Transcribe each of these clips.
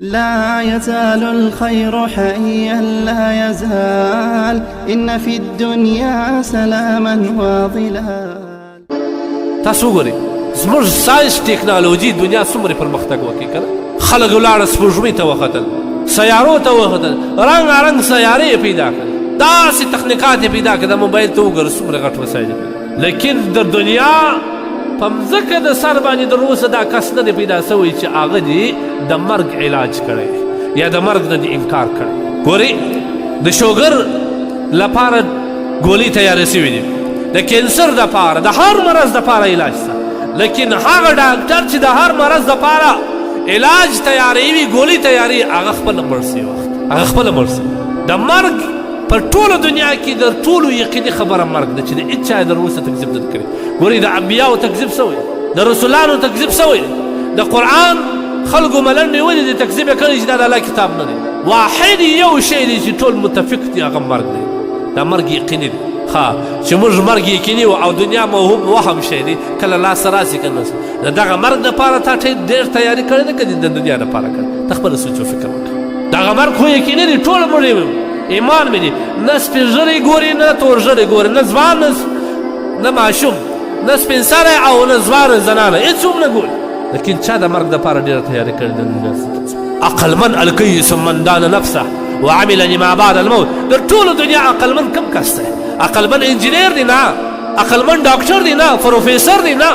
لا يزال الخير حيا لا يزال إن في الدنيا سلاما وظلال. تاسو وګورئ زموږ ساینس ټیکنالوژي دنیا څومره پرمختګ وکړي کنه. خلک ولاړه سپوږمۍ ته وختل، سیارو ته وختل، رنګارنګ سیارې پیدا کړل، داسې تخنیکات یې پیدا کړل. د موبایل ته وګوره څومره غټ وسایل یې، لیکن د دنیا په مځکه د سر باندې تر اوسه دا کس نه دی پیدا سوی چې هغه دې د مرګ علاج کړی یا د مرګ نه دې انکار کړی. ګورئ د شوګر لپاره ګولۍ تیارې سوي دي، د کینسر دپاره د هر مرض دپاره علاج شته، لیکن هغه ډاکټر چې د هر مرض دپاره علاج تیاروي ګولۍ تیاروي هغه خپله مړ سي وخت هغه خپله مړ سي. د مرګ پر ټوله دنیا کې د ټولو یقیني خبره مرګ ده چې د هېڅ چا یې در وروسته تکذیب نه کړی. ګورئ د انبیاو تکذیب سوی، د رسولانو تکذیب سوی، د قرآن خلکو ملنډې ولې دي تکذیب یې کړی چې دا د الله کتاب نه دی. واحد یو شی دی چې ټول متفق دي هغه مرګ دی. دا مرګ یقیني دی چې موږ مرګ یقیني و او دنیا موهوم وهم شی دی، کله لاسته راسي که نه د دغه مرګ دپاره تا ډېر تیاري کړې ده که د دنیا دپاره کړې؟ ته خپله سوچ و فکر وکړه. دغه مرګ خو یقیني دی، ټول مړ ایمان مې دی، نه سپین ږیری ګوري نه تور ږیری ګوري، نه ځوان نه ماشوم، نه سپین سری او نه ځوانه زنانه، هېڅوک نه ګوري. لیکن چا د مرګ دپاره ډېره تیاري کړې ده دنیا. عقلمن الکیس من دان نفسه وعمل لما بعد الموت. د ټولو دنیا عقلمن کم کس دی؟ عقلمن انجینیر دی نه، عقلمن ډاکټر دی نه، پروفیسر دی نه،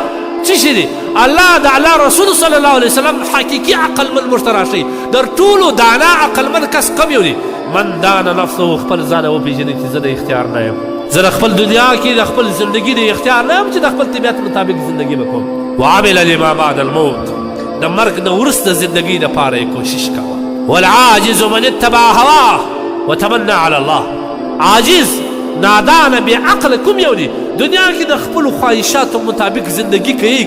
څه شي دی؟ الله د الله رسول صلی الله علیه وسلم حقیقي عقلمن موږ ته راشي. در ټولو دانا عقلمن کس کم یو دی؟ من دان نفسه، خپل ځان وپېژني چې زه د اختیار نه یم، زه د خپل دنیا کې د خپل زندګي د اختیار نه یم چې د خپل طبیعت مطابق زندګي به کوم. وعمل لما بعد الموت، د مرګ نه وروسته زندګۍ دپاره یې کوشش کوه. والعاجز من اتبع هواه وتمنى على الله. عاجز نادانه بې عقل کوم یو دی؟ دنیا کې د خپلو خواهشاتو مطابق زندګي کوي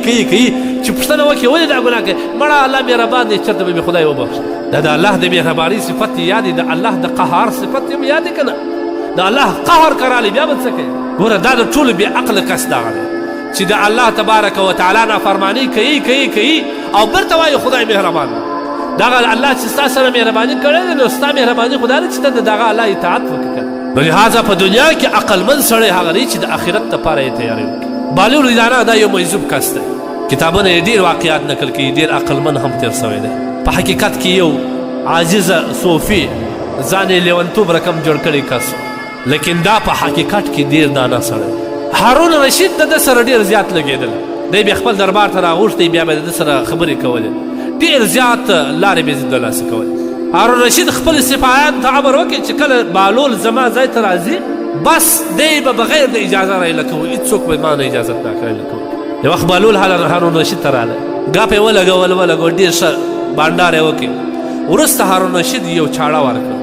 چې پوښتنه وکړي ولې دا ګناه کوي؟ مړه الله مهربان دی، چېرته به مې خدای وبخښي. دا د الله د مهربانۍ صفت یې یاد دی، د الله د قهار صفت یې یاد دی که نه؟ د الله قهر که رالی بیا به څه کوي؟ ګوره دا د ټولو بې عقله کس دغه دی چې د الله تبارک وتعالی نافرماني کوي او برته وایي خدای مهربان دی. دغه الله چې ستا سره مهرباني کړې ده نو ستا مهرباني خو دا ده چې ته د دغه الله اطاعت وکړې. نو لهذا په دنیا کې عقلمن سړی هغه دی چې د آخرت دپاره یې تیاری وکړي. بالغ ریدانه دا یو مجذوب کس دی، کتابونه یې ډېر واقعات نقل کوي، ډېر عقلمن هم تېر سوی دی. په حقیقت کې یو عاجزه صوفي ځان یې لیونتوب رقم جوړ کړی کس، لیکن دا په حقیقت کې ډېر دانه سړی. هارون رشید د ده سره ډېر زیات لګېدل، دی بیا خپل دربار ته راغوښتی، بیا به د ده سره خبرې کولې، ډېر زیات لارې به یې د لاسه کولې. هارون رشید خپل سپاهیانو ته امر وکړي چې کله بهلول زما ځای ته راځي بس دی به بغیر د اجازه رایله کوو، هېڅوک به ما نه اجازت راکړی رایله کوو. یو وخت بهلول هارون رشید ته راغلی، ګاپ یې ولګول ډېر ښه بانډار یې وکړي. وروسته هارون رشید یو چاړه ورکړ،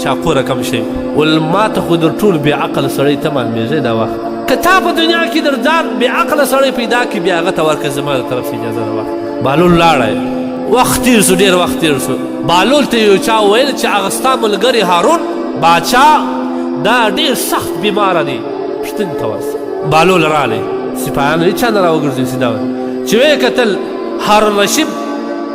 چاقو رقم شی، ول ما ته خو در ټول بې عقل سړی ته معلومېږي دا وخت که تا په دنیا کې در ځان بې عقله سړی پیدا کړي بیا هغه ته ورکړه زما د طرف اجازه نه وخت. بهلول لاړی، وخت تېر سو، ډېر وخت تېر سو. بهلول ته یو چا وویل چې هغه ستا ملګري هارون باچا دا ډېر سخت بیماره دی، پوښتنې ته ورسه. بهلول راغلی، سپاهیانو هېچا نه راوګرځوي، سیده چې ویې کتل هارون رشید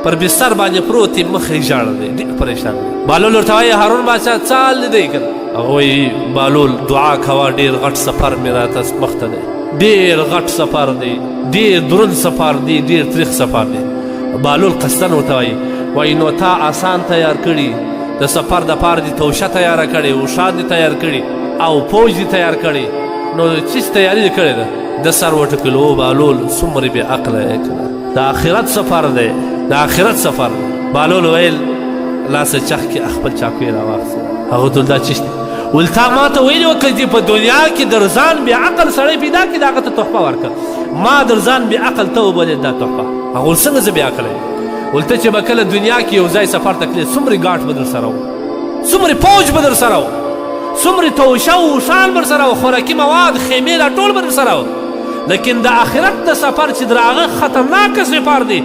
پر بستر باندې پروت دی، مخ یې ژاړه دی، ډېر پریشان دی. بهلول ورته وایي هارون باچا څه حال دی که نه؟ هغه وایي بهلول دعا کوه، ډېر غټ سفر مې راته مخته دی، ډېر غټ سفر دی، ډېر دروند سفر دی، ډېر تریخ سفر دی. بهلول قصدن ورته وایي نو تا آسان تیار کړي، د سفر دپاره دې توشه تیاره کړې، اوښان دې تیار کړي او پوج دې تیار کړي، نو چیز تیاري دې کړې ده؟ د سر وټکلو او بهلول څومره بې عقله یې که نه؟ د آخرت سفر دی، د آخرت سفر. بهلول ویل لاسه چخ کې خپل چاقو یې راواخیسته. هغه ته دا چیش دی؟ ول تا ما ته ویلي وه که دې په دنیا کې در ځان بې عقل سړی پیدا کړي د هغه ته تحفه ورکړه، ما در ځان بې عقل ته وبلې دا تحفه. هغه ول څنګه زه بې عقله یم؟ ول ته چې به کله دنیا کې یو ځای سفر ته تلې څومره ګاټ به در سره و، څومره پوج به در سره و، څومره توشه و اوښان به در سره و، خوراکي مواد خیمې دا ټول به در سره و. لیکن د آخرت د سفر چې در هغه خطرناکه سفر دی،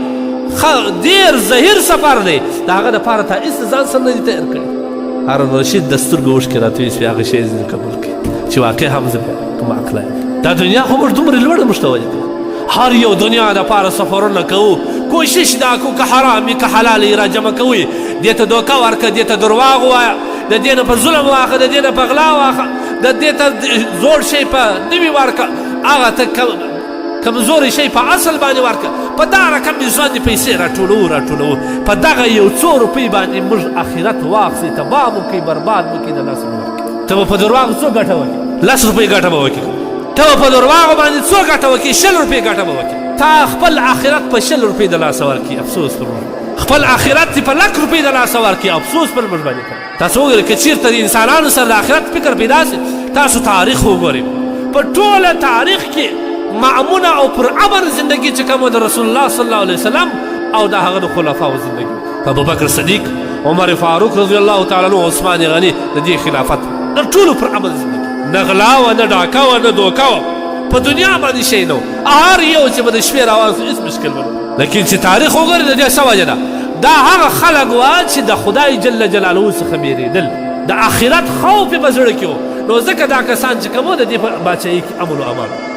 ډېر زهیر سفر دی، د هغه دپاره تا هېڅ ځان سره نه دي تیار کړي. هارون رشید د سترګو اوښکې راتوی سوې، هغه شی یې قبول کړي چې واقع هم زه کوم عقله یم. دا دنیا خو موږ دومره لوړه موږ ته ولې کړه؟ هر یو دنیا دپاره سفرونه کوو، کوشش دا کو که حرام وي که حلال یې را جمع کوئ، دې ته دوکه ورکړه، دې ته درواغ ووایه، د دې نه په ظلم واخه، د دې نه په غلا واخه، د دې ته زوړ شی په نوي ورکړه، هغه ته کمزوري شی په اصل باندې ورکړه. په دغه رقم مې ځوان دې پیسې راټولوو. په دغه یو څو روپۍ باندې موږ آخرت واخلي، تباه مو کوي، برباد مو کوي، د لاس مو ورکړي. ته به په درواغو څو ګټه وکړې؟ 10 روپۍ ګټه به وکړې. ته به په درواغو باندې څو ګټه وکړې؟ 100 روپۍ ګټه به وکړې. تا خپل آخرت په 100 روپۍ د لاسه ورکړي، افسوس پر موږ. خپل آخرت دې په 100 روپۍ د لاسه ورکړي، افسوس پر موږ باندې کوي. تاسو وګورئ که چېرته د انسانانو سره د آخرت فکر پیدا شي، تاسو تاریخ وګورئ، په ټوله تاریخ کې معمونه او پر امر زندگی چې کومه د رسول الله صلی الله علیه وسلم او د هغه د خلفاو زندگی، ابوبکر صدیق، عمر فاروق رضی الله تعالی عنه، عثمان غنی، د دې خلافت د ټولو پر امر زندگی، نه غلا وه، نه ډاکه وه، نه دوکه وه، په دنیا باندې شی نه و. هر یو چې به د شپې روان سو هېڅ مشکل به نه. لیکن چې تاریخ وګورې د دې څه وجه ده؟ دا هغه خلک وه چې د خدای جل جلاله څخه بیرېدل، د آخرت خوف یې په زړه کې و. نو ځکه دا کسان چې کوم د دې په باچایي کې امن و امان